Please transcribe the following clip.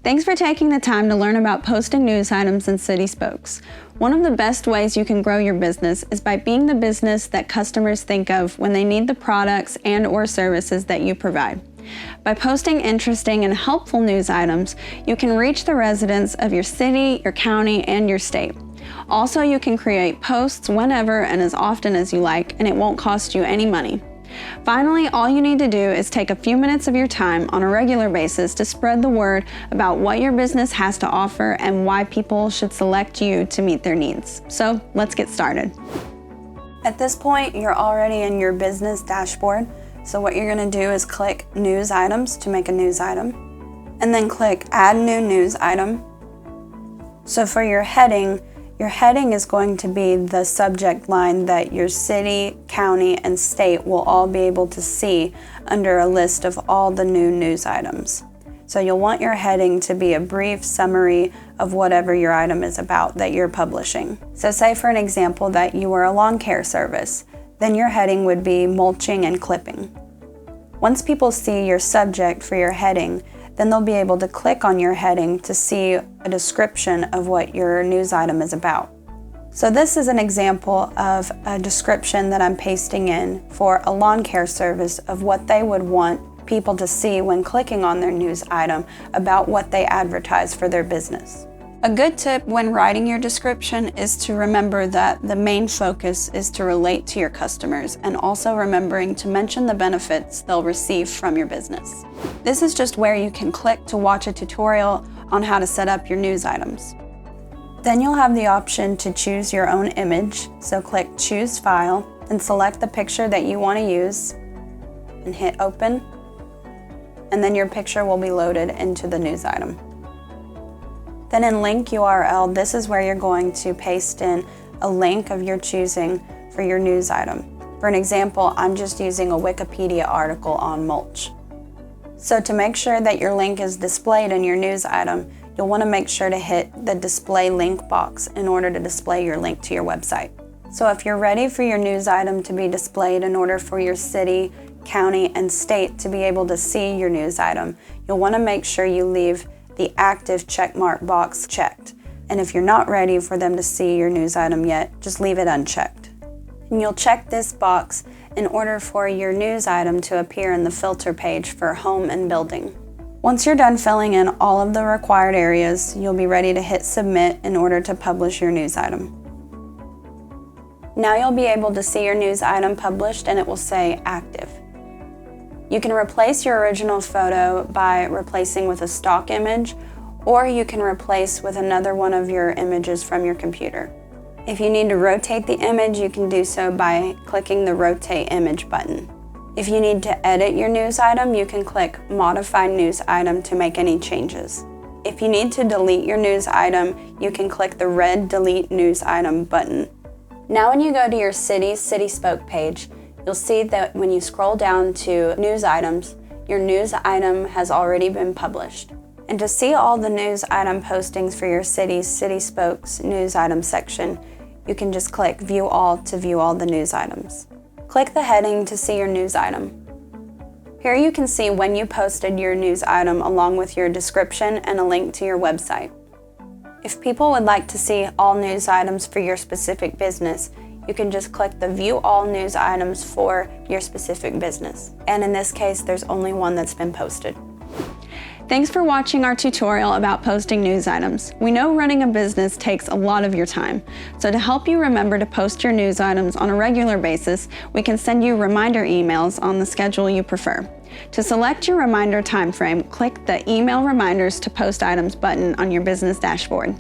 Thanks for taking the time to learn about posting news items in CitySpokes. One of the best ways you can grow your business is by being the business that customers think of when they need the products and/or services that you provide. By posting interesting and helpful news items, you can reach the residents of your city, your county, and your state. Also, you can create posts whenever and as often as you like, and it won't cost you any money. Finally, all you need to do is take a few minutes of your time on a regular basis to spread the word about what your business has to offer and why people should select you to meet their needs. So let's get started. At this point, you're already in your business dashboard. So what you're going to do is click News Items to make a news item, and then click Add New News Item. So for your heading is going to be the subject line that your city, county, and state will all be able to see under a list of all the new news items. So you'll want your heading to be a brief summary of whatever your item is about that you're publishing. So say for an example that you are a lawn care service, then your heading would be mulching and clipping. Once people see your subject for your heading, then they'll be able to click on your heading to see a description of what your news item is about. So this is an example of a description that I'm pasting in for a lawn care service of what they would want people to see when clicking on their news item about what they advertise for their business. A good tip when writing your description is to remember that the main focus is to relate to your customers, and also remembering to mention the benefits they'll receive from your business. This is just where you can click to watch a tutorial on how to set up your news items. Then you'll have the option to choose your own image, so click Choose File and select the picture that you want to use and hit Open, and then your picture will be loaded into the news item. Then in link URL, this is where you're going to paste in a link of your choosing for your news item. For an example, I'm just using a Wikipedia article on mulch. So to make sure that your link is displayed in your news item, you'll want to make sure to hit the display link box in order to display your link to your website. So if you're ready for your news item to be displayed in order for your city, county, and state to be able to see your news item, you'll want to make sure you leave the active checkmark box checked. And if you're not ready for them to see your news item yet, just leave it unchecked. And you'll check this box in order for your news item to appear in the filter page for home and building. Once you're done filling in all of the required areas, you'll be ready to hit submit in order to publish your news item. Now you'll be able to see your news item published, and it will say active. You can replace your original photo by replacing with a stock image, or you can replace with another one of your images from your computer. If you need to rotate the image, you can do so by clicking the Rotate Image button. If you need to edit your news item, you can click Modify News Item to make any changes. If you need to delete your news item, you can click the red Delete News Item button. Now when you go to your city's CitySpoke page, you'll see that when you scroll down to news items, your news item has already been published. And to see all the news item postings for your city's CitySpokes news item section, you can just click View All to view all the news items. Click the heading to see your news item. Here you can see when you posted your news item along with your description and a link to your website. If people would like to see all news items for your specific business, you can just click the View All News Items for your specific business. And in this case, there's only one that's been posted. Thanks for watching our tutorial about posting news items. We know running a business takes a lot of your time. So to help you remember to post your news items on a regular basis, we can send you reminder emails on the schedule you prefer. To select your reminder time frame, click the Email Reminders to Post Items button on your business dashboard.